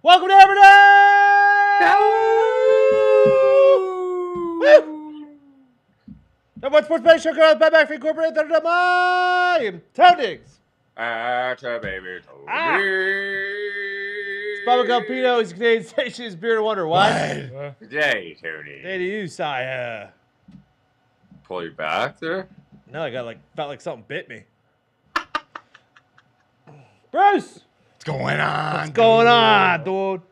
Welcome to Hammer Dahn! Woo! Number one sports betting show, girls, back for Incorporated, Thunder I am Tony's. Baby, It's Bubba Campino. He's Canadian Station's Beer and Wonder. Why? Good day, Tony. Hey to you, Sire. Pull your back there? No, I felt like something bit me. Bruce! What's going on? What's going on, dude?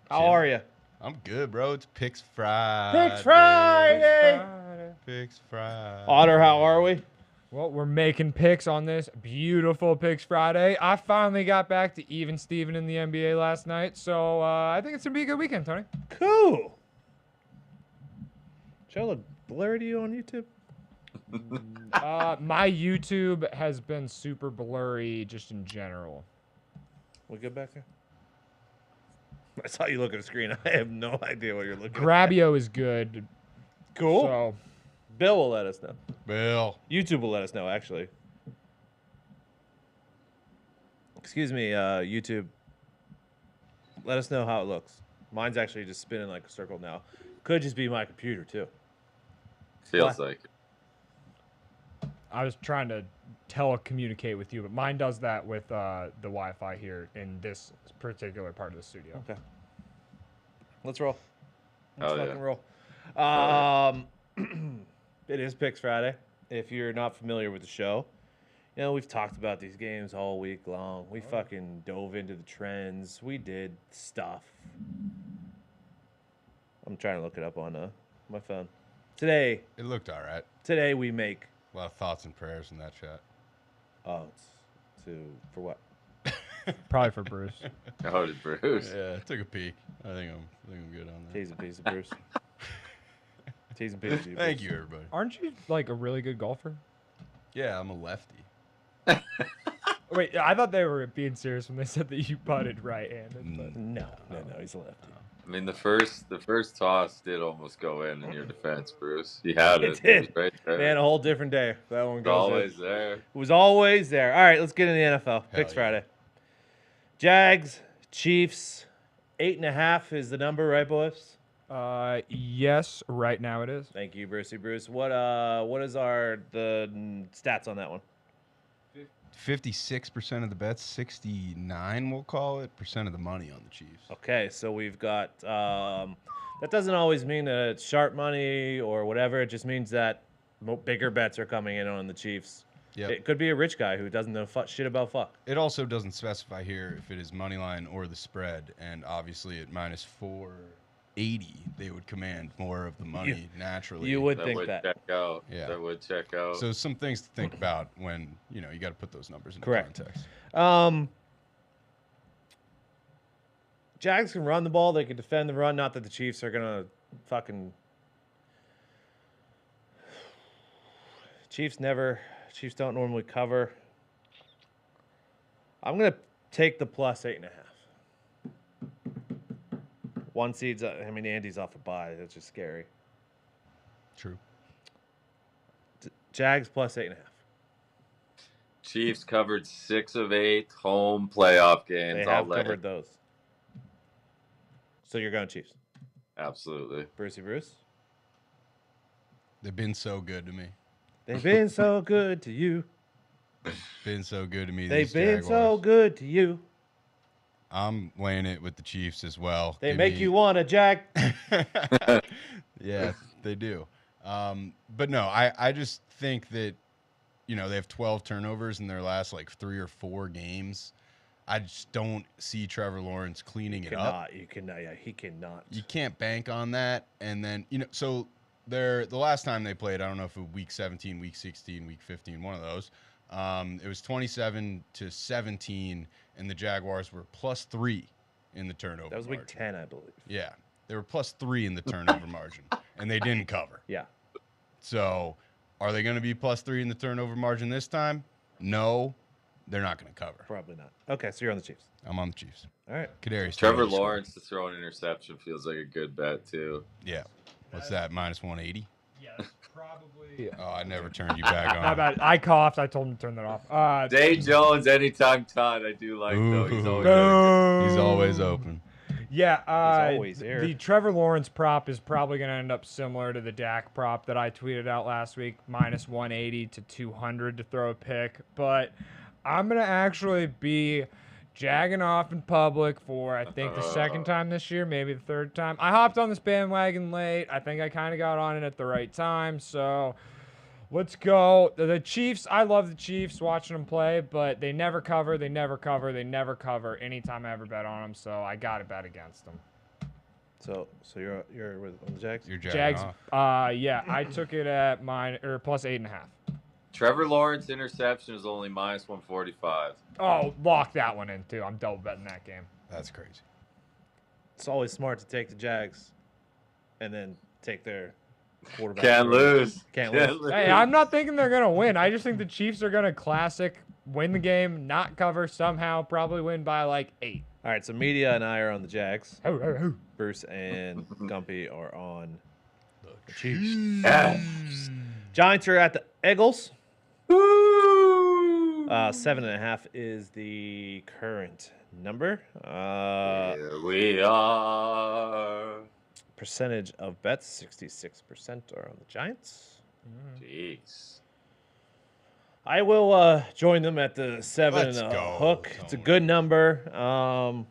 How are you? I'm good, bro. It's Picks Friday. Picks Friday! Picks Friday. Otter, how are we? Well, we're making picks on this beautiful Picks Friday. I finally got back to even Steven in the NBA last night, so I think it's going to be a good weekend, Tony. Cool. Should I look blurry to you on YouTube? My YouTube has been super blurry just in general. We good back there? I saw you look at the screen. I have no idea what you're looking at. Grabio is good. Cool. So, Bill will let us know. Bill. YouTube will let us know, actually. Excuse me, YouTube. Let us know how it looks. Mine's actually just spinning like a circle now. Could just be my computer, too. Feels What? like it. I was trying to telecommunicate with you, but mine does that with the Wi-Fi here in this particular part of the studio. Okay. Let's roll. Let's Oh, yeah. fucking roll. It is Picks Friday. If you're not familiar with the show, you know, we've talked about these games all week long. We fucking dove into the trends. We did stuff. I'm trying to look it up on my phone. Today It looked all right. we make... A lot of thoughts and prayers in that chat. Oh, for what? Probably for Bruce. Oh, did Bruce? Yeah, I took a peek. I think I'm good on that. T's and P's of Bruce. T's and P's of you, Thank Bruce. you, everybody. Aren't you like a really good golfer? Yeah, I'm a lefty. Wait, I thought they were being serious when they said that you putted right-handed. But No, he's a lefty. I mean, the first toss did almost go in your defense, Bruce. You had it. It did. It was right there. Man, a whole different day. That one It's goes always in. there. It was always there. All right, let's get into the NFL. Picks yeah. Friday. Jags, Chiefs, 8.5 is the number, right, boys? yes, right now it is. Thank you, Brucey Bruce. What is the stats on that one? 56% of the bets, 69 we'll call it, percent of the money on the Chiefs. Okay, so we've got that doesn't always mean that it's sharp money or whatever. It just means that bigger bets are coming in on the Chiefs. Yep. It could be a rich guy who doesn't know shit about fuck. It also doesn't specify here if it is money line or the spread, and obviously at minus 480, they would command more of the money naturally. You would That think would that. check out. Yeah. That would check out. So some things to think about when, you got to put those numbers into Correct. context. Jags can run the ball. They can defend the run. Not that the Chiefs are going to fucking... Chiefs don't normally cover. I'm going to take the plus 8.5. One seed's, Andy's off a bye. That's just scary. True. Jags plus 8.5. Chiefs covered 6 of 8 home playoff games. They I'll have let covered it. those. So you're going Chiefs. Absolutely. Brucey Bruce. They've been so good to me. They've been so good to you. Been so good to me. They've these been Jaguars. so good to you. I'm laying it with the Chiefs as well. They make you want to jack. Yeah, they do. But no, I just think that, they have 12 turnovers in their last 3 or 4 games. I just don't see Trevor Lawrence cleaning it up. He cannot. You can't bank on that. And then, so the last time they played, I don't know if it was week 17, week 16, week 15, one of those. It was 27-17, and the Jaguars were +3 in the turnover That was week margin. 10, I believe. Yeah, they were +3 in the turnover margin, and they didn't cover. Yeah. So, are they going to be +3 in the turnover margin this time? No, they're not going to cover. Probably not. Okay, so you're on the Chiefs. I'm on the Chiefs. All right. Kadarius Trevor Toney scored. Lawrence to throw an interception feels like a good bet, too. Yeah. What's that? -180. Yes, probably. Oh, I never turned you back My on. bad. I coughed. I told him to turn that off. Zay Jones, anytime Todd, I do like though. He's Ooh. always there. He's always open. Yeah, always here. the Trevor Lawrence prop is probably going to end up similar to the Dak prop that I tweeted out last week, minus 180 to 200 to throw a pick. But I'm going to actually be jagging off in public for, I think, the second time this year, maybe the third time. I hopped on this bandwagon late. I think I kind of got on it at the right time. So let's go. The Chiefs, I love the Chiefs watching them play, but they never cover. They never cover. They never cover anytime I ever bet on them. So I got to bet against them. So you're with on the Jags? You're jagging Jags, off. yeah, I took it at plus 8.5. Trevor Lawrence interception is only minus 145. Oh, lock that one in too. I'm double betting that game. That's crazy. It's always smart to take the Jags, and then take their quarterback. Can't lose. Can't Can't lose. Hey, I'm not thinking they're gonna win. I just think the Chiefs are gonna win the game, not cover somehow, probably win by like 8. All right, so media and I are on the Jags. Oh, oh, oh. Bruce and Gumpy are on The Chiefs. Yes. Giants are at the Eagles. Woo! 7.5 is the current number. Here we are. Percentage of bets, 66% are on the Giants. Jeez. I will join them at the 7 Let's and a go, hook. It's a Tony. good number.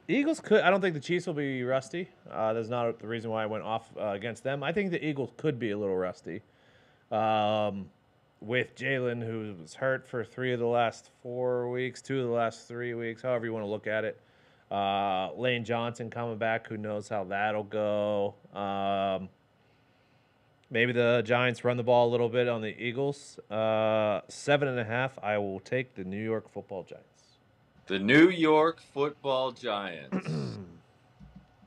Eagles could. I don't think the Chiefs will be rusty. That's not the reason why I went off against them. I think the Eagles could be a little rusty. With Jalen, who was hurt for 3 of the last 4 weeks, 2 of the last 3 weeks, however you want to look at it. Lane Johnson coming back. Who knows how that'll go? Maybe the Giants run the ball a little bit on the Eagles. 7.5. I will take the New York Football Giants. The New York Football Giants.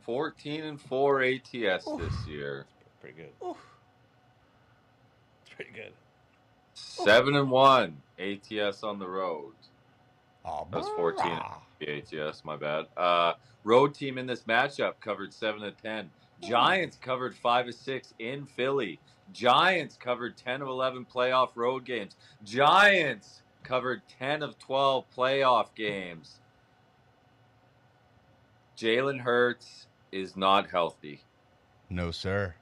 14-4 ATS this year. Pretty good. It's pretty good. 7-1 ATS on the road. Oh, That was 14 ATS, my bad. Road team in this matchup covered 7 of 10. Giants covered 5 of 6 in Philly. Giants covered 10 of 11 playoff road games. Giants covered 10 of 12 playoff games. Jalen Hurts is not healthy. No, sir.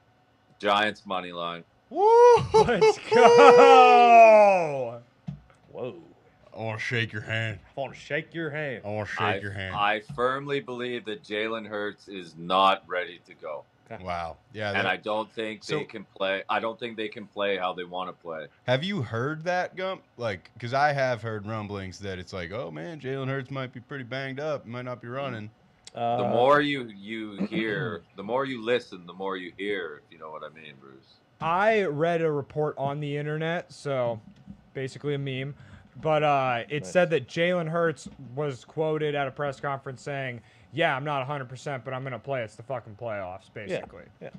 Giants money line. Woo! Let's go. Whoa. I want to shake your hand. I want to shake your hand. I want to shake your hand. I firmly believe that Jalen Hurts is not ready to go. Wow. Yeah. And I don't think So- they can play. I don't think they can play how they want to play. Have you heard that, Gump? Like, because I have heard rumblings that it's like, oh man, Jalen Hurts might be pretty banged up. He might not be running. The more you hear, the more you listen, the more you hear. If you know what I mean, Bruce. I read a report on the internet, so basically a meme, but it said that Jalen Hurts was quoted at a press conference saying, "Yeah, I'm not 100%, but I'm gonna play. It's the fucking playoffs, basically." Yeah.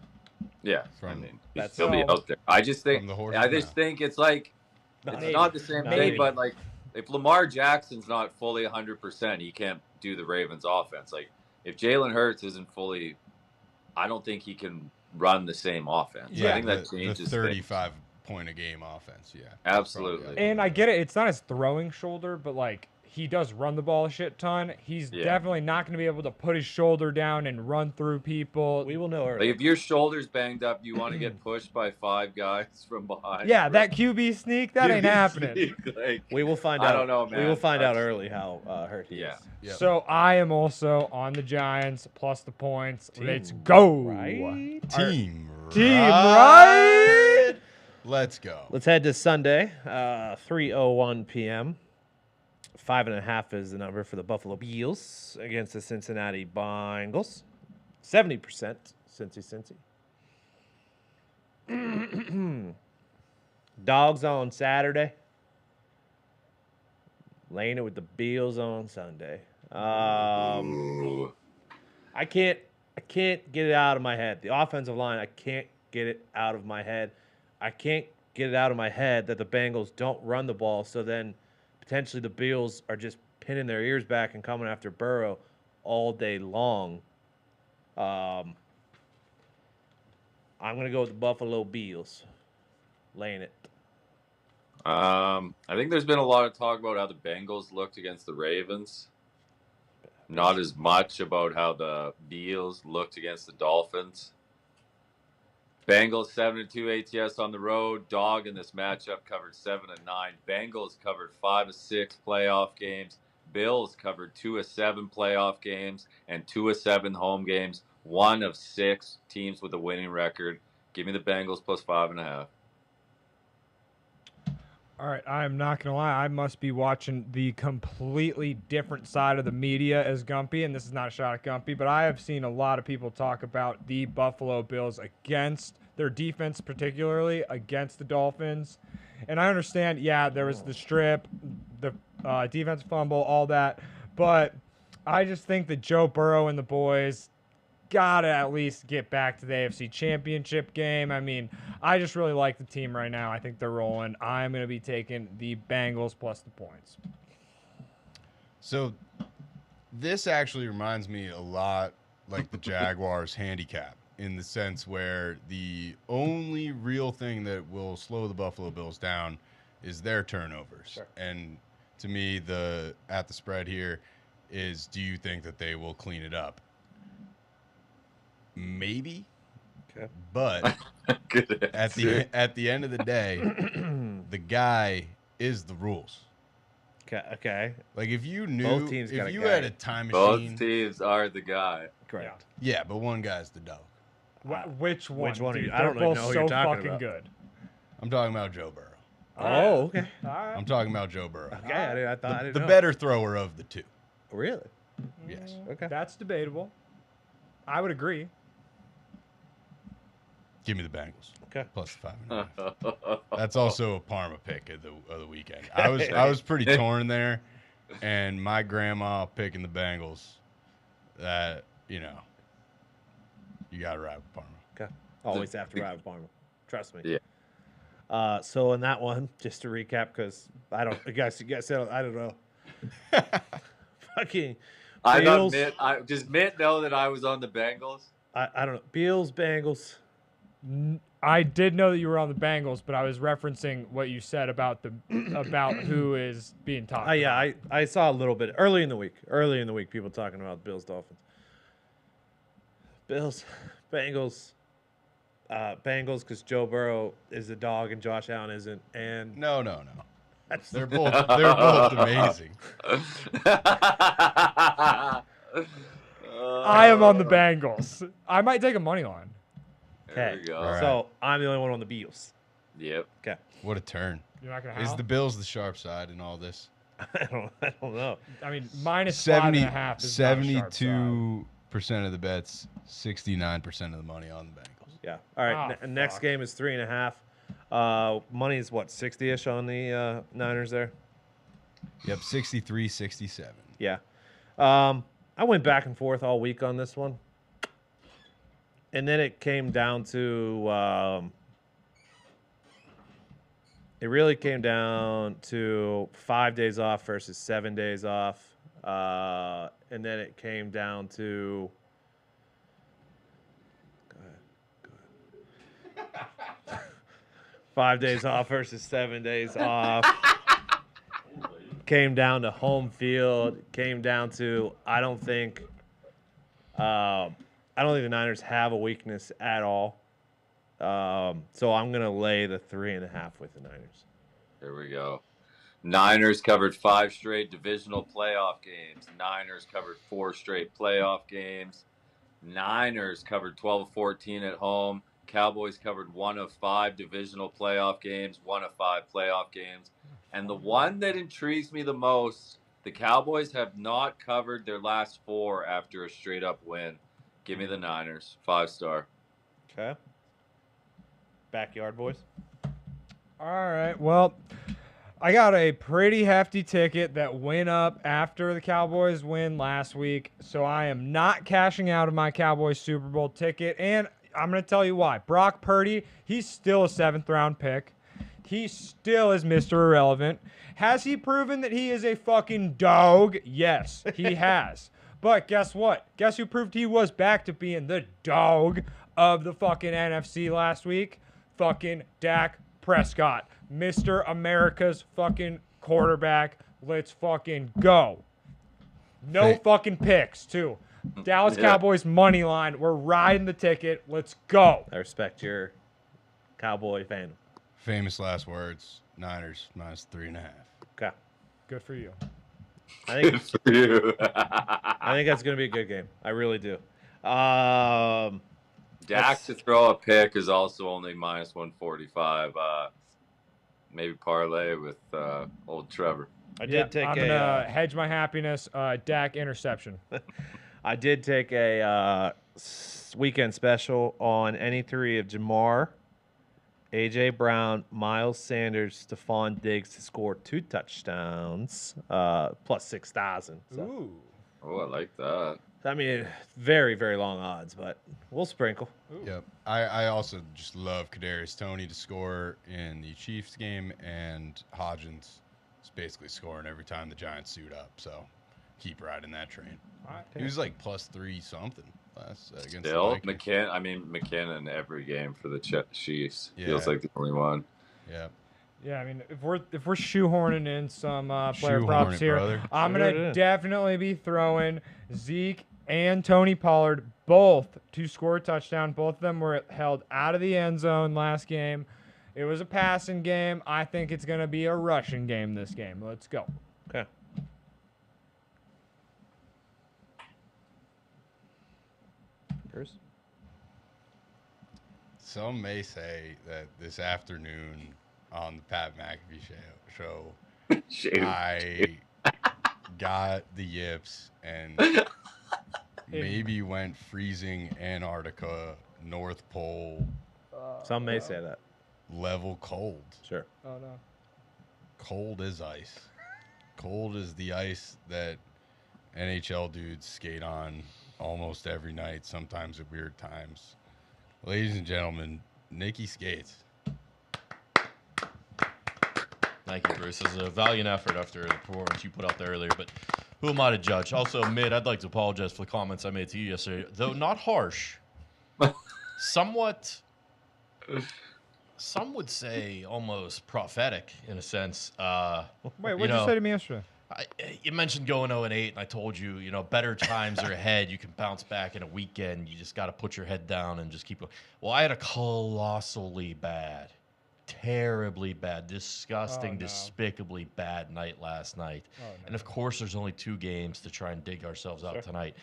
Yeah, From- I mean, That's- he'll be out there. I just think. From the horse's I just mouth. think it's like it's Maybe. not the same Maybe. thing, but like if Lamar Jackson's not fully 100%, he can't do the Ravens' offense. Like if Jalen Hurts isn't fully, I don't think he can run the same offense. I think that the changes 35 point a game offense. Yeah. Absolutely. And I get it. It's not his throwing shoulder, but like he does run the ball a shit ton. He's Yeah. definitely not going to be able to put his shoulder down and run through people. We will know Like early. if your shoulder's banged up, you want to get pushed by 5 guys from behind. Yeah, that QB sneak, that ain't happening. Like, We will find out. I don't know, man. We will find out That's- early how hurt he Yeah. is. Yep. So I am also on the Giants plus the points. Team Let's go. Right? Team right. Let's go. Let's head to Sunday, 3:01 p.m. 5.5 is the number for the Buffalo Bills against the Cincinnati Bengals. 70% Cincy. Dogs on Saturday. Laying it with the Bills on Sunday. ooh. I can't get it out of my head. The offensive line, I can't get it out of my head. I can't get it out of my head that the Bengals don't run the ball, so then potentially the Bills are just pinning their ears back and coming after Burrow all day long. I'm going to go with the Buffalo Bills. Laying it. I think there's been a lot of talk about how the Bengals looked against the Ravens. Not as much about how the Bills looked against the Dolphins. Bengals 7-2 ATS on the road. Dog in this matchup covered 7-9. Bengals covered 5 of 6 playoff games. Bills covered 2 of 7 playoff games and 2 of 7 home games. 1 of 6 teams with a winning record. Give me the Bengals plus 5.5. All right, I am not going to lie. I must be watching the completely different side of the media as Gumpy, and this is not a shot at Gumpy, but I have seen a lot of people talk about the Buffalo Bills against their defense, particularly against the Dolphins. And I understand, yeah, there was the strip, the defensive fumble, all that, but I just think that Joe Burrow and the boys gotta at least get back to the AFC Championship game. I mean, I just really like the team right now. I think they're rolling. I'm going to be taking the Bengals plus the points. So this actually reminds me a lot like the Jaguars handicap in the sense where the only real thing that will slow the Buffalo Bills down is their turnovers. Sure. And to me, at the spread here is, do you think that they will clean it up? Maybe, Okay. but Good at the end of the day, the guy is the rules. Okay. Like if you knew, Both teams got if a you guy. had a time machine, Both teams are the guy. Correct. yeah, but one guy's the dog. Which one? Which one are dude? you? I don't They're even both know who so you're talking fucking about. good. I'm talking about Joe Burrow. Oh, okay. All right. I'm talking about Joe Burrow. Okay, I thought I didn't The know. better thrower of the two. Really? Yes. Okay. That's debatable. I would agree. Give me the Bengals. Okay. Plus 5.5. That's also a Parma pick of the weekend. I was pretty torn there, and my grandma picking the Bengals. That you got to ride with Parma. Okay. Always have to ride with Parma. Trust me. Yeah. So in that one, just to recap, because you guys said I don't know. Fucking I Bills. does Mitt know that I was on the Bengals? I don't know. Bills, Bengals. I did know that you were on the Bengals, but I was referencing what you said about who is being talked about. Yeah, I saw a little bit early in the week. People talking about Bills, Dolphins. Bills, Bengals. Bengals because Joe Burrow is a dog and Josh Allen isn't. And No. They're both amazing. I am on the Bengals. I might take a money line. There okay. we go. All right. So I'm the only one on the Bills. Yep. Okay. What a turn. You're not gonna Is howl? the Bills the sharp side in all this? I don't know. I mean, minus 70, 5.5 is not a sharp side. 72% of the bets, 69% of the money on the Bengals. Yeah. All right. Ah, Next fuck. game is 3.5. Money is what, 60-ish on the Niners there? Yep, 63-67. Yeah. I went back and forth all week on this one. And then it came down to it really came down to 5 days off versus 7 days off. And then it came down to go ahead. 5 days off versus 7 days off. Came down to home field. Came down to I don't think the Niners have a weakness at all. So I'm gonna lay the 3.5 with the Niners. There we go. Niners covered 5 straight divisional playoff games. Niners covered 4 straight playoff games. Niners covered 12 of 14 at home. Cowboys covered 1 of 5 divisional playoff games, 1 of 5 playoff games. And the one that intrigues me the most, the Cowboys have not covered their last 4 after a straight-up win. Give me the Niners, 5-star. Okay. Backyard boys. All right. Well, I got a pretty hefty ticket that went up after the Cowboys win last week. So I am not cashing out of my Cowboys Super Bowl ticket. And I'm going to tell you why. Brock Purdy, he's still a 7th-round pick. He still is Mr. Irrelevant. Has he proven that he is a fucking dog? Yes, he has. But guess what? Guess who proved he was back to being the dog? of the fucking NFC last week? Fucking Dak Prescott, Mr. America's fucking quarterback. Let's fucking go. No fucking picks, too. Dallas Cowboys money line. We're riding the ticket. Let's go. I respect your Cowboy fan. Famous last words. Niners -3.5. Okay. Good for you. I think Good for you. I think that's gonna be a good game. I really do. Dak to throw a pick is also only -145. Maybe parlay with old Trevor. I did take I'm a gonna hedge my happiness. Dak interception. I did take a weekend special on any three of Jamar, A.J. Brown, Miles Sanders, Stephon Diggs to score 2 touchdowns, plus 6,000. So. Ooh. Oh, I like that. I mean, very, very long odds, but we'll sprinkle. Yep. I also just love Kadarius Toney to score in the Chiefs game, and Hodgins is basically scoring every time the Giants suit up. So keep riding that train. He was like +3 something last against Still, the Vikings. McKinnon every game for the Chiefs. Yeah. Feels like the only one. Yeah. Yeah, I mean, if we're shoehorning in some player Shoehorn props it, here, brother. I'm Shoehorn it gonna in. definitely be throwing Zeke and Tony Pollard both to score a touchdown. Both of them were held out of the end zone last game. It was a passing game. I think it's gonna be a rushing game this game. Let's go. Okay. Bruce? Some may say that this afternoon on the Pat McAfee show Shade. I got the yips and maybe went freezing Antarctica, North Pole Some may say that. level cold. Sure. Oh no. Cold as ice. Cold as the ice that NHL dudes skate on almost every night, sometimes at weird times. Ladies and gentlemen, Nikki skates. Thank you, Bruce. It's a valiant effort after the performance you put out there earlier, but who am I to judge? Also, Mid, I'd like to apologize for the comments I made to you yesterday, though not harsh. Somewhat, some would say almost prophetic in a sense. Wait, what did you say to me yesterday? You mentioned going 0-8, and I told you, better times are ahead. You can bounce back in a weekend. You just got to put your head down and just keep going. Well, I had a colossally bad, terribly bad, disgusting, despicably bad night last night. Oh, no. And of course, there's only 2 games to try and dig ourselves out tonight.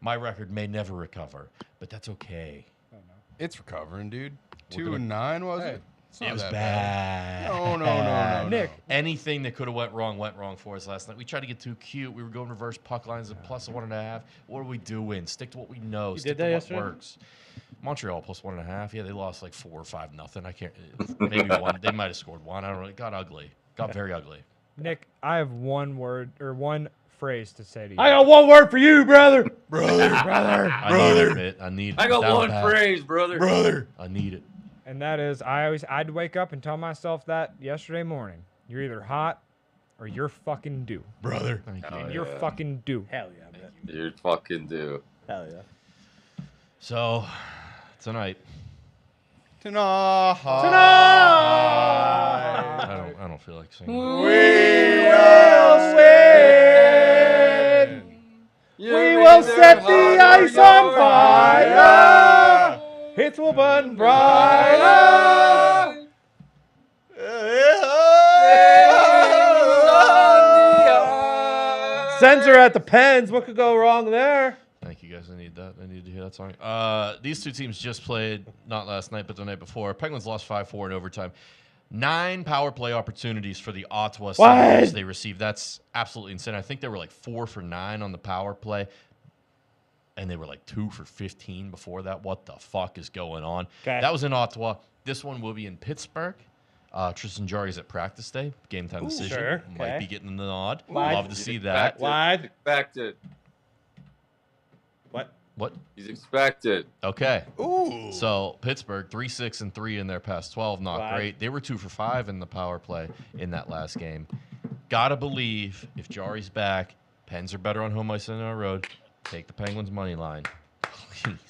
My record may never recover, but that's okay. Oh, no. It's recovering, dude. We're 2-9, was Hey. it? It's not It was that bad. No. Nick. Anything that could have went wrong for us last night. We tried to get too cute. We were going reverse puck lines at +1.5. What are we doing? Stick to what we know. Stick did that to what yesterday? works. Montreal +1.5. Yeah, they lost like 4 or 5-0. I can't. Maybe one. They might have scored one. I don't know. It got ugly. Got very ugly. Nick, I have one word or one phrase to say to you. I got one word for you, brother. Brother. I need it, Mitt. I need it. I got Down one pat. phrase, brother. Brother. I need it. And that is, I'd wake up and tell myself that yesterday morning. You're either hot or you're fucking due. Brother. Thank you. Oh, And yeah. you're fucking due. Hell yeah, man. You fucking do. Hell yeah. So, tonight. Tonight. I don't feel like singing. We will win. We will set the ice on fire. Hits will burn brighter. Sensor at the Pens. What could go wrong there? Thank you guys. I need that. I need to hear that song. These 2 teams just played, not last night, but the night before. Penguins lost 5-4 in overtime. 9 power play opportunities for the Ottawa Senators they received. That's absolutely insane. I think they were like 4 for 9 on the power play. And they were like 2 for 15 before that. What the fuck is going on? Okay. That was in Ottawa. This one will be in Pittsburgh. Tristan Jarry's at practice day. Game time decision. sure. Might Okay. be getting the nod. Wide. Love to see that. Wide. Expected. What? What? He's expected. Okay. Ooh. So Pittsburgh 3-6-3 in their past 12, not Wow. great. They were 2 for 5 in the power play in that last game. Gotta believe if Jarry's back, Pens are better on home ice than on the road. Take the Penguins money line.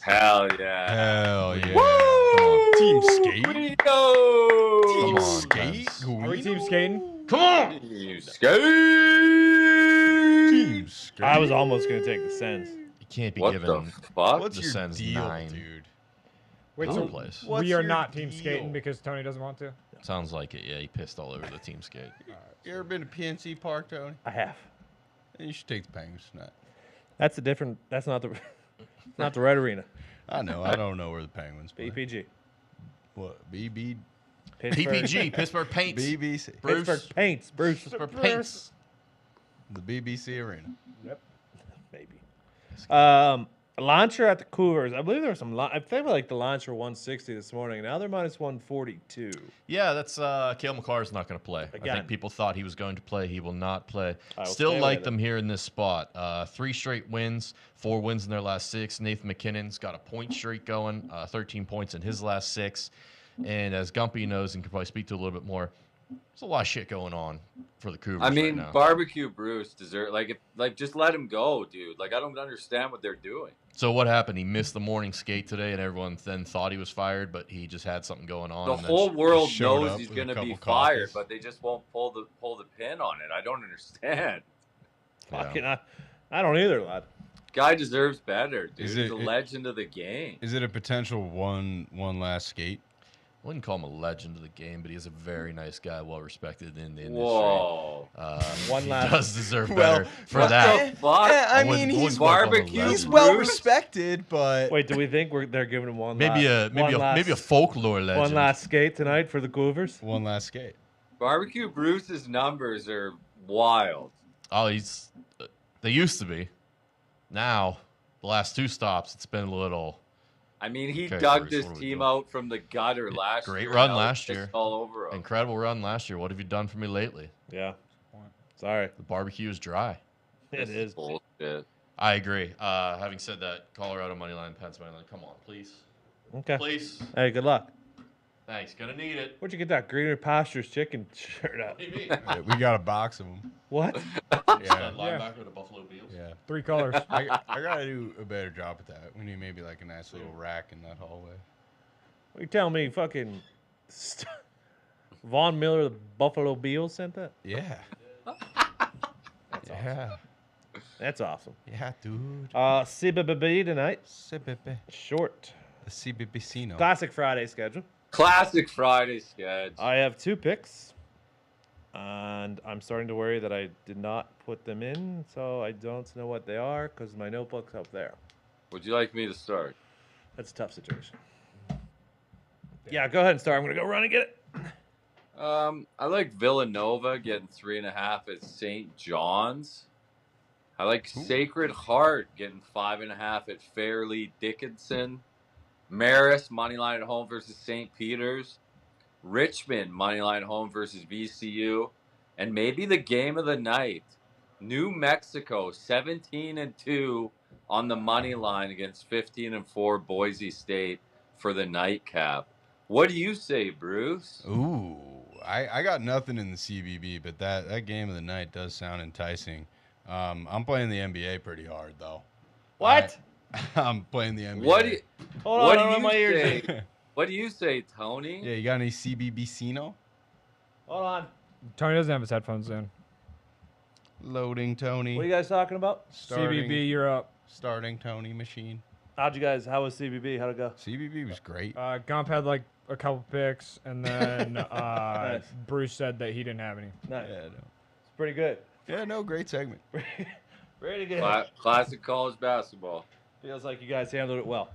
Hell yeah. Hell yeah. Woo! Team skate. We go. Team Come on, skate. Pence. Are we team skating? Come on. Team skate. Team skate. I was almost gonna take the Sens. You can't be What giving the fuck? What's the your Sens deal, 9. dude? Wait, Other so place. What's we are your not team deal? skating because Tony doesn't want to? Sounds like it. Yeah, he pissed all over the team skate. You ever been to PNC Park, Tony? I have. You should take the Penguins tonight. That's a different. That's not the. Not the right arena. I know. I don't know where the Penguins play. PPG. What? BB? PPG, Pittsburgh Paints. BBC. Bruce. Pittsburgh Paints. Bruce. Pittsburgh Paints. The BBC Arena. Maybe. Launcher at the Cougars. I believe there was some. I think like the Launcher 160 this morning. Now they're minus 142. Yeah, that's Cale McCarr's not going to play. I Again. think people thought he was going to play. He will not play. I will Still stay like with them here in this spot. 3 straight wins, 4 wins in their last 6. Nathan McKinnon's got a point streak going, 13 points in his last 6. And as Gumpy knows and can probably speak to a little bit more, there's a lot of shit going on for the Cougars I mean, right now. Barbecue Bruce deserve just let him go, dude. Like I don't understand what they're doing. So what happened? He missed the morning skate today, and everyone then thought he was fired, but he just had something going on. The and then whole world showed knows up he's with a going to be couple fired, coffees. but they just won't pull the pin on it. I don't understand. Yeah. Fucking, I don't either, lad. Guy deserves better, dude. Is He's a it- legend of the game. Is it a potential one last skate? I wouldn't call him a legend of the game, but he's a very nice guy, well respected in the industry. Whoa. One He last- does deserve Well, better for What that. the fuck? I wouldn't- mean, wouldn't he's call him a barbecue. legend. he's Bruce? well respected, but Wait, do we think they're giving him one? Maybe last, maybe a folklore legend. one last skate tonight for the Cougars? one last skate. Barbecue Bruce's numbers are wild. Oh, they used to be. Now, the last 2 stops, it's been a little. I mean, he Okay, dug Bruce, this what are we team doing? out from the gutter last great year. run Now last it's just year. all over him. Incredible run last year. What have you done for me lately? Yeah. Sorry, The barbecue is dry. it is. bullshit. I agree. Having said that, Colorado money line, Pence money line. Come on, please, Okay. please. Hey, good luck. Thanks. Gonna need it. Where'd you get that Greener Pastures chicken shirt at? What do you mean? Yeah, we got a box of them. What? Yeah, Linebacker of the Buffalo Bills. yeah. 3 colors. I gotta do a better job at that. We need maybe like a nice little rack in that hallway. What you telling me? Fucking Von Miller, the Buffalo Bills sent that? Yeah. Yeah. That's awesome. Yeah, dude. CBBB tonight. CBB. Short. The CBBcino. Classic Friday schedule. Classic Friday sketch. I have 2 picks, and I'm starting to worry that I did not put them in, so I don't know what they are because my notebook's up there. Would you like me to start? That's a tough situation. Yeah, go ahead and start. I'm gonna go run and get it. I like Villanova getting 3.5 at St. John's. I like Sacred Heart getting 5.5 at Fairleigh Dickinson. Marist moneyline at home versus St. Peter's. Richmond moneyline at home versus VCU. And maybe the game of the night. New Mexico 17-2 on the money line against 15-4 Boise State for the nightcap. What do you say, Bruce? Ooh, I got nothing in the CBB, but that game of the night does sound enticing. I'm playing the NBA pretty hard though. What? I'm playing the NBA. What do you, Hold what on, do you my ears. say? What do you say, Tony? Yeah, you got any CBBcino? Hold on. Tony doesn't have his headphones in. Loading Tony. What are you guys talking about? Starting, CBB, you're up. starting Tony machine. How was CBB? How'd it go? CBB was great. Gump had like a couple picks, and then Nice. Bruce said that he didn't have any. Nice. Yeah, no. It's pretty good. Yeah, no, great segment. Pretty good. Classic college basketball. Feels like you guys handled it well.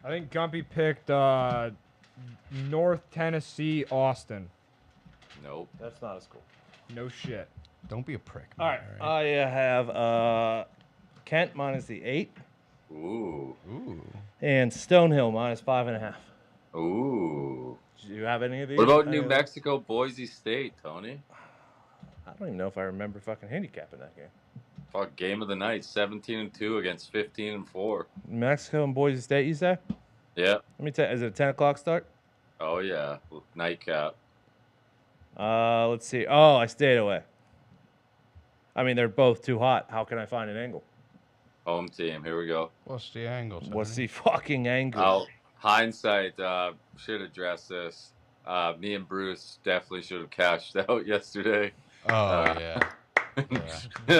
I think Gumpy picked North Tennessee, Austin. Nope. That's not as cool. No shit. Don't be a prick. All man, right. I have Kent minus the 8 Ooh. Ooh. and Stonehill minus 5.5. Ooh. Do you have any of these? What about Any New of them? Mexico, Boise State, Tony? I don't even know if I remember fucking handicapping that game. Fuck, game of the night, 17-2 against 15-4. New Mexico and Boise State, you say? Yeah. Let me tell. Is it a 10 o'clock start? Oh yeah. Nightcap. Let's see. Oh, I stayed away. I mean, they're both too hot. How can I find an angle? Home team. Here we go. What's the angle? What's Tony? the fucking angle? Oh, hindsight, should address this. Me and Bruce definitely should have cashed out yesterday. Oh yeah. Man,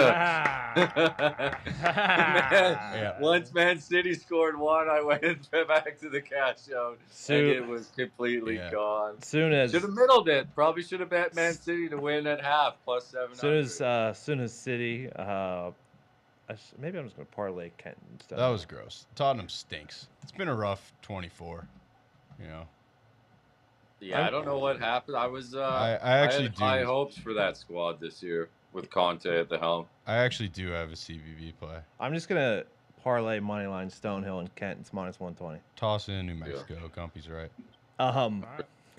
once Man City scored one, I went back to the cash out, and it was completely gone. Soon as Should have middled it. Probably should have bet Man City to win at half plus 700. Soon as City, maybe I'm just gonna parlay Kent instead. That was gross. Tottenham stinks. It's been a rough 24. You know. Yeah, I don't know what happened. I was I actually had high do. hopes for that squad this year with Conte at the helm. I actually do have a CVV play. I'm just gonna parlay moneyline Stonehill and Kent. It's minus 120. Toss in New Mexico. Gumpy's right.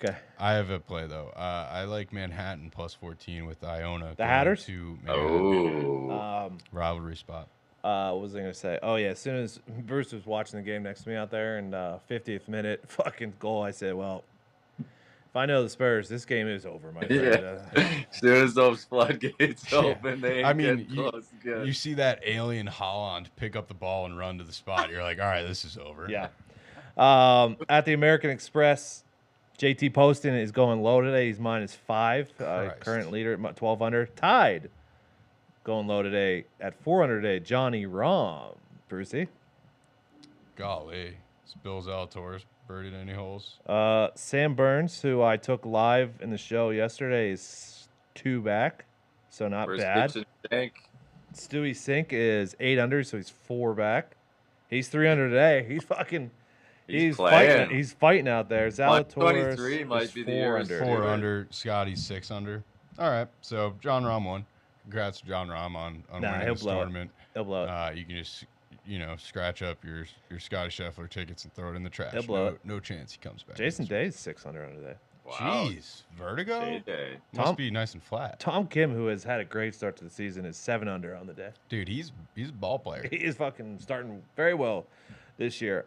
Okay. I have a play though. I like Manhattan plus 14 with Iona. The Hatters? To Oh. rivalry spot. What was I gonna say? Oh yeah, as soon as Bruce was watching the game next to me out there, and 50th minute fucking goal, I said, well, if I know the Spurs, this game is over, my friend. As soon as those floodgates open, they ain't I mean, getting close again. you see that alien Holland pick up the ball and run to the spot. You're like, all right, this is over. Yeah. At the American Express, JT Poston is going low today. He's -5. Christ. Current leader at 12 under. Tied. Going low today at 400 today. Johnny Rahm. Brucey. Golly. Is Bill Zalatoris birdied any holes? Sam Burns, who I took live in the show yesterday, is 2 back. So not First bad. kitchen sink. Stewie Sink is 8 under, so he's 4 back. He's 3 under today. He's fucking. He's playing. fighting. He's fighting out there. Zalatoris 23 might is be the 4 yearest. under. 4 right. under. Scotty's 6 under. All right. So John Rahm won. Congrats to John Rahm on Nah, winning he'll this blow it. tournament. He'll blow it. You can just, scratch up your Scotty Scheffler tickets and throw it in the trash. He'll blow it. No chance he comes back. Jason Day's 6 under today. Wow. Jeez. Vertigo? Day. Must Tom- be nice and flat. Tom Kim, who has had a great start to the season, is 7 under on the day. Dude, he's a ball player. He is fucking starting very well this year.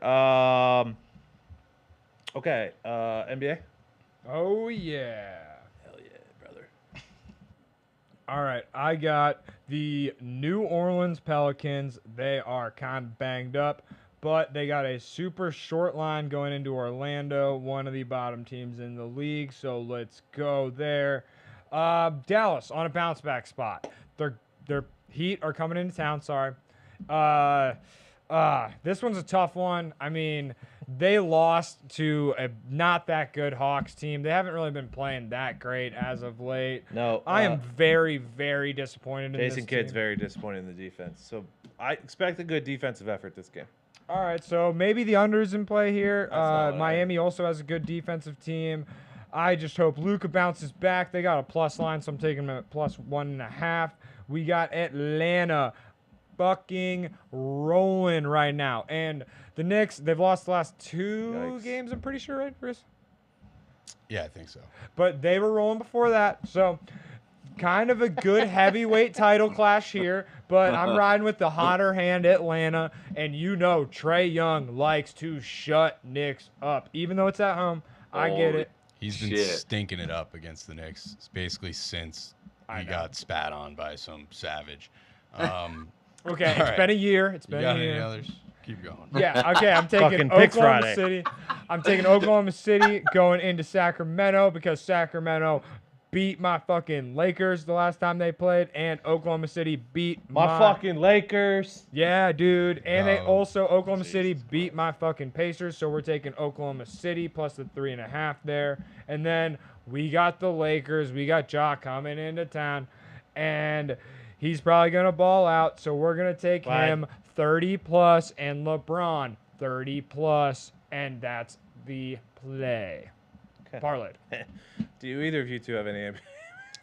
Okay, NBA. Oh yeah. Hell yeah, brother. All right, I got the New Orleans Pelicans. They are kind of banged up, but they got a super short line going into Orlando, one of the bottom teams in the league. So let's go there. Dallas on a bounce back spot. Their Heat are coming into town. Sorry. This one's a tough one. I mean, they lost to a not that good Hawks team. They haven't really been playing that great as of late. No, I am very, very disappointed in Jason this Kidd's team. very disappointed in the defense. So I expect a good defensive effort this game. All right, so maybe the under's in play here. That's not what I Miami also has a good defensive team. I just hope Luka bounces back. They got a plus line, so I'm taking them at plus 1.5. We got Atlanta fucking rolling right now. And the Knicks, they've lost the last 2 Yikes. games, I'm pretty sure, right, Chris? Yeah, I think so. But they were rolling before that. So kind of a good heavyweight title clash here. But I'm riding with the hotter hand Atlanta. And Trae Young likes to shut Knicks up. Even though it's at home, I get it. He's been Shit. stinking it up against the Knicks basically since he got spat on by some savage. Okay, All it's right. been a year. It's You been got a year. any others? Keep going. Yeah, okay, I'm taking Fucking Picks Oklahoma Friday. City. I'm taking Oklahoma City going into Sacramento because Sacramento beat my fucking Lakers the last time they played, and Oklahoma City beat My fucking Lakers. Yeah, dude. And they No. also, Oklahoma Jesus City beat my fucking Pacers, so we're taking Oklahoma City plus the 3.5 there. And then we got the Lakers. We got Ja coming into town, and he's probably going to ball out, so we're going to take Why? him 30 plus and LeBron 30 plus, and that's the play. Okay. Parlayed. Do either of you two have any NBA?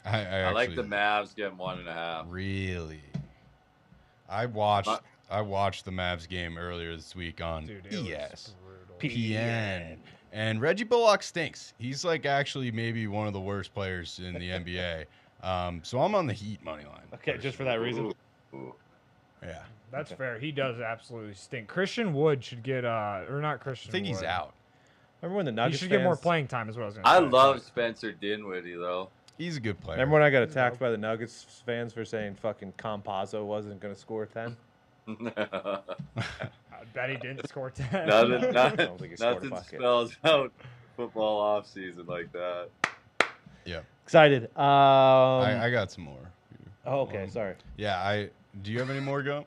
I like the actually Mavs getting 1.5. Really? I watched the Mavs game earlier this week on Dude, it was ES. brutal. PN. And Reggie Bullock stinks. He's like actually maybe one of the worst players in the NBA. So I'm on the Heat money line. Okay, just for that reason. Ooh. Yeah. That's fair. He does absolutely stink. Christian Wood should get, or not Christian I think he's Wood. out. Remember when the He Nuggets should get more fans- playing time, is what I was going to I say. love Spencer Dinwiddie though. He's a good player. Remember when I got attacked by the Nuggets fans for saying fucking Campazzo wasn't going to score 10? I bet he didn't score 10. Nothing, I don't think he scored a nothing bucket. spells out football off season like that. Yeah. Excited. I got some more. Oh, okay, sorry. Yeah, do you have any more, Go?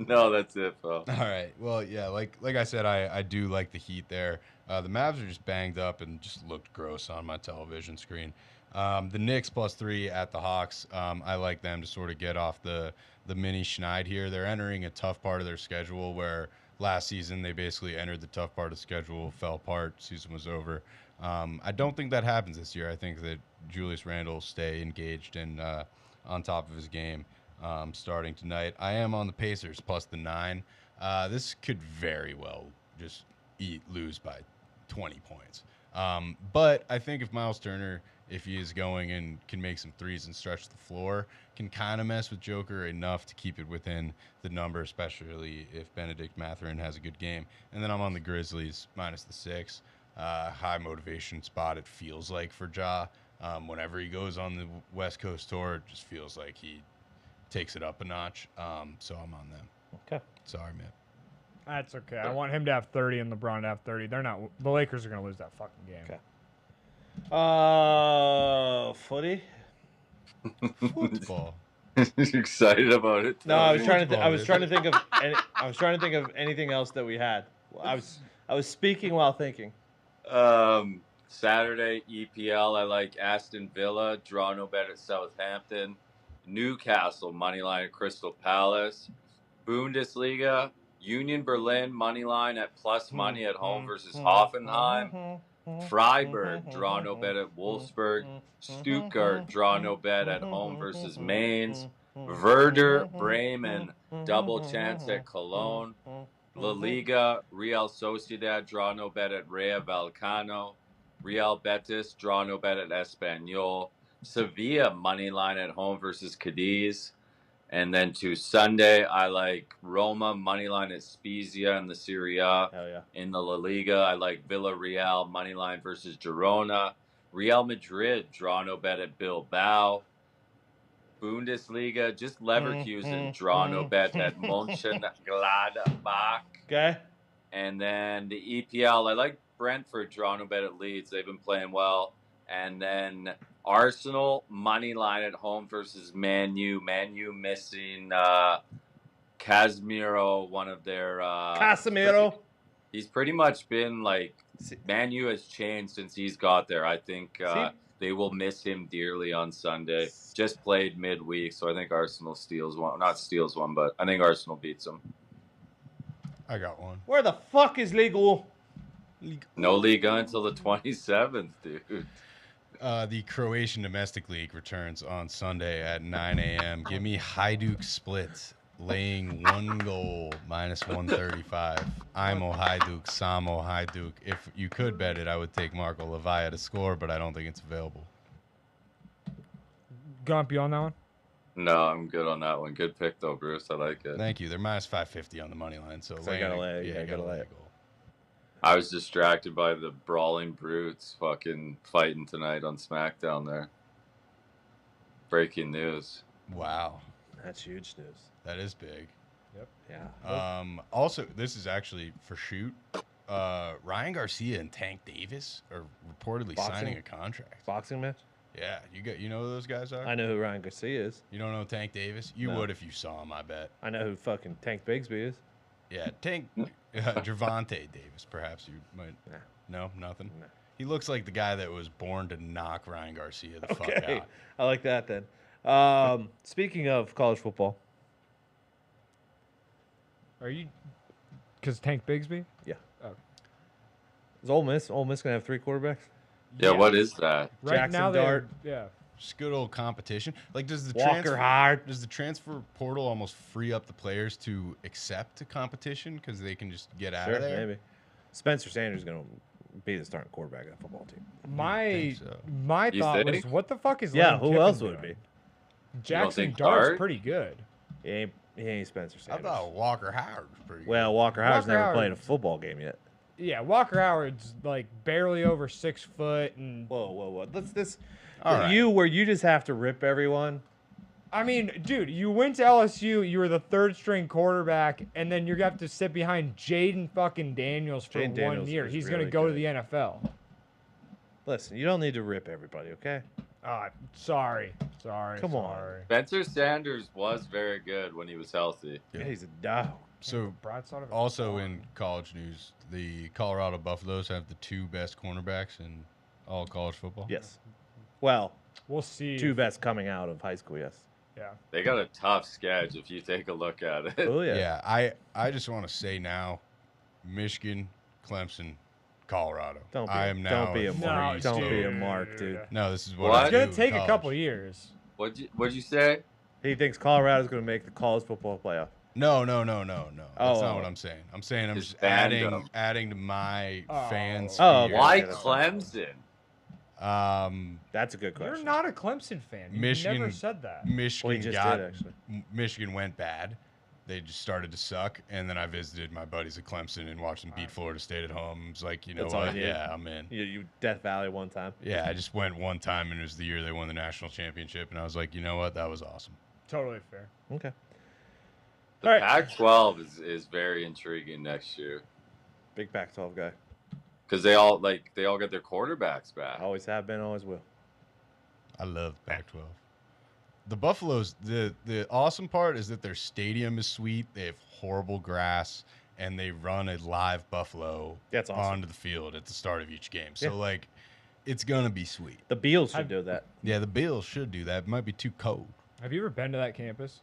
No, that's it, Phil. All right. Well, yeah, like I said, I do like the Heat there. The Mavs are just banged up and just looked gross on my television screen. The Knicks +3 at the Hawks. I like them to sort of get off the mini schneid here. They're entering a tough part of their schedule where last season they basically entered the tough part of the schedule, fell apart, season was over. I don't think that happens this year. I think that Julius Randle will stay engaged and on top of his game starting tonight. I am on the Pacers +9. This could very well just lose by 20 points. But I think if Miles Turner, if he is going and can make some threes and stretch the floor, can kind of mess with Joker enough to keep it within the number, especially if Benedict Mathurin has a good game. And then I'm on the Grizzlies -6. High motivation spot, it feels like, for Ja. Whenever he goes on the West Coast tour, it just feels like he takes it up a notch. So I'm on them. Okay. Sorry, man. That's okay. I want him to have 30 and LeBron to have 30. They're not. The Lakers are going to lose that fucking game. Okay. Footy. Football. You excited about it? No, I was trying to. Football, I was is trying it? to think of. I was trying to think of anything else that we had. I was speaking while thinking. Saturday EPL. I like Aston Villa. Draw no bet at Southampton. Newcastle moneyline at Crystal Palace. Bundesliga. Union Berlin moneyline at plus money at home versus Hoffenheim. Freiburg draw no bet at Wolfsburg. Stuttgart draw no bet at home versus Mainz. Werder Bremen double chance at Cologne. La Liga Real Sociedad draw no bet at Rayo Vallecano. Real Betis draw no bet at Espanyol. Sevilla money line at home versus Cadiz. And then to Sunday, I like Roma money line at Spezia in the Serie A. Hell yeah. In the La Liga, I like Villarreal money line versus Girona. Real Madrid draw no bet at Bilbao. Bundesliga, just Leverkusen draw no bet at Mönchengladbach. Okay. And then the EPL, I like Brentford draw no bet at Leeds. They've been playing well. And then Arsenal money line at home versus Man U. Man U missing Casemiro, one of their Casemiro. He's pretty much been like Man U has changed since he's got there. I think they will miss him dearly on Sunday. Just played midweek, so I think Arsenal steals one. Not steals one, but I think Arsenal beats them. I got one. Where the fuck is legal? No Liga until the 27th, dude. The Croatian Domestic League returns on Sunday at 9 a.m. Give me Hajduk Split, laying 1 goal, -135. Imo Hajduk, Samo Hajduk. If you could bet it, I would take Marco Lavia to score, but I don't think it's available. Gump, you on that one? No, I'm good on that one. Good pick, though, Bruce. I like it. Thank you. They're -550 on the money line, so I gotta lay it. Yeah, I gotta lay lay it. a goal. I was distracted by the Brawling Brutes fucking fighting tonight on SmackDown there. Breaking news. Wow, That's huge news. that is big. Yeah. Also, this is actually for shoot. Ryan Garcia and Tank Davis are reportedly Boxing? signing a contract. Boxing match. Yeah, you know who those guys are? I know who Ryan Garcia is. You don't know Tank Davis? You No. would if you saw him, I bet. I know who fucking Tank Bigsby is. Yeah, Tank Gervonta Davis, perhaps you might. Nah. No, nothing. No. He looks like the guy that was born to knock Ryan Garcia the fuck Okay. out. I like that then. Speaking of college football. Are you? Because Tank Bigsby? Yeah. Oh. Is Ole Miss gonna have 3 quarterbacks? Yeah, what is that? Right Jackson now Dart. Yeah. Just good old competition. Like, does the Walker Hard. does the transfer portal almost free up the players to accept a competition because they can just get out Sure, of there? maybe. Spencer Sanders is gonna be the starting quarterback of the football team. My think so. my You thought was, think? what the fuck is Yeah, Lane who Kiffin else would it doing? be? Jackson think Dart's Dart? pretty good. He ain't Spencer I Sanders. thought Walker Howard was pretty good. Well, Walker Howard's Walker never played a Howard's- football game yet. Yeah, Walker Howard's like barely over 6 foot and Whoa. Let's this All right. where you just have to rip everyone. I mean, dude, you went to LSU. You were the third string quarterback, and then you're gonna have to sit behind Jaden fucking Daniels for Jaden 1 Daniels year. is He's really gonna go to good. the NFL. Listen, you don't need to rip everybody, okay? Sorry. Come on. Spencer Sanders was very good when he was healthy. Yeah, he's a dog. So, Brad thought of it. also in college news, the Colorado Buffaloes have the 2 best cornerbacks in all college football. Yes. Well, We'll see. 2 best coming out of high school, yes. Yeah. They got a tough schedule if you take a look at it. Oh, yeah. Yeah, I just want to say now, Michigan, Clemson, Colorado. I am now. Don't be a mark. No, Don't be a dude. mark, dude. No, this is what What? I It's do gonna in take a college. couple years. What'd you say? He thinks Colorado's going to make the college football playoff. No. That's not what I'm saying. I'm saying I'm His just fandom. adding to my fans. Oh, sphere. okay. Why that's fine. Clemson? That's a good question. You're not a Clemson fan. You Michigan- never said that. Michigan Well, he just got did, actually. Michigan went bad. They just started to suck, and then I visited my buddies at Clemson and watched them beat Florida State at home. I was like, you know That's all what? you need. Yeah, I'm in. You Death Valley one time. Yeah, I just went one time, and it was the year they won the national championship, and I was like, you know what? That was awesome. Totally fair. Okay. The All right. Pac-12 is very intriguing next year Big Pac-12 guy. because they all get their quarterbacks back. Always have been, always will. I love Pac-12. The Buffaloes, the awesome part is that their stadium is sweet. They have horrible grass, and they run a live buffalo That's awesome. onto the field at the start of each game. So, Yeah. like, it's going to be sweet. The Beals should do that. Yeah, the Bills should do that. It might be too cold. Have you ever been to that campus?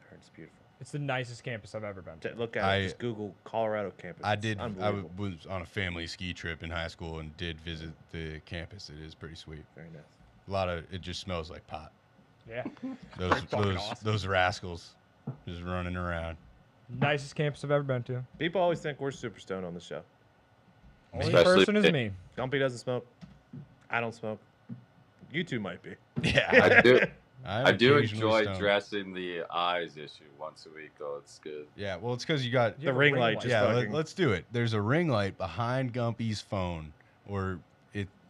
I heard it's beautiful. It's the nicest campus I've ever been to. Look at it. Just Google Colorado campus. I It's did. I unbelievable. was on a family ski trip in high school and did visit the campus. It is pretty sweet. Very nice. A lot of it just smells like pot. Yeah. Those Fucking awesome. those rascals just running around. Nicest campus I've ever been to. People always think we're super stoned on the show. Only Especially person is if- me. Gumpy doesn't smoke. I don't smoke. You two might be. Yeah, I do. I'm I do occasionally enjoy stoned. dressing the eyes issue once a week, though. It's good. Yeah, well, it's because you got. You The have a ring light just Yeah, fucking. let's do it. There's a ring light behind Gumpy's phone, or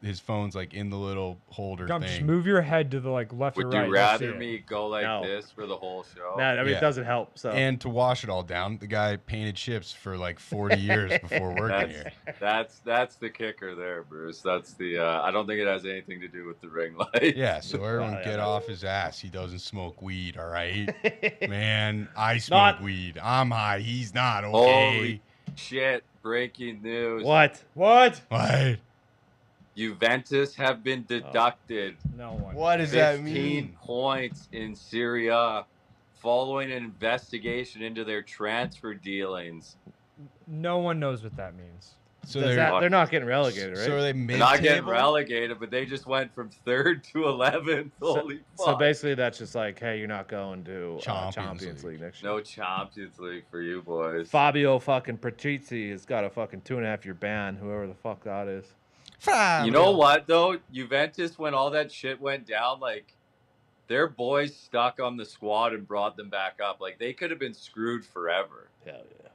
his phone's like in the little holder Gump, thing. just move your head to the left Would or right. you Let's see rather it. me go like No. this for the whole show? Nah, I mean, Yeah. it doesn't help. So And to wash it all down, the guy painted ships for like 40 years before working here. That's the kicker there, Bruce. That's the. I don't think it has anything to do with the ring light. Yeah, so everyone yeah, get that's- off his ass. He doesn't smoke weed, all right? Man, I smoke Not- weed. I'm high. He's not, okay? Holy shit! Breaking news. what? What? What? Juventus have been deducted No one. What does that 15 mean? points in Syria following an investigation into their transfer dealings. No one knows what that means. So Does they're, they're not getting relegated, right? so are they They're not getting mid-table? relegated, but they just went from 3rd to 11th. Holy so fuck. basically, that's just like, hey, you're not going to Champions Champions League. League next year. No Champions League for you boys. Fabio fucking Patrizzi has got a fucking 2.5-year ban, whoever the fuck that is. You know what though? Juventus, when all that shit went down, like their boys stuck on the squad and brought them back up. Like they could have been screwed forever. Hell yeah.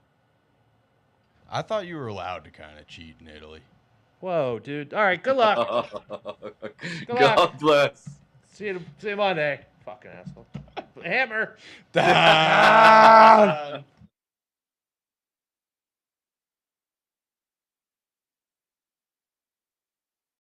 I thought you were allowed to kind of cheat in Italy. Whoa, dude. All right, good luck. God bless. see you Monday. Fucking asshole. Hammer. Down.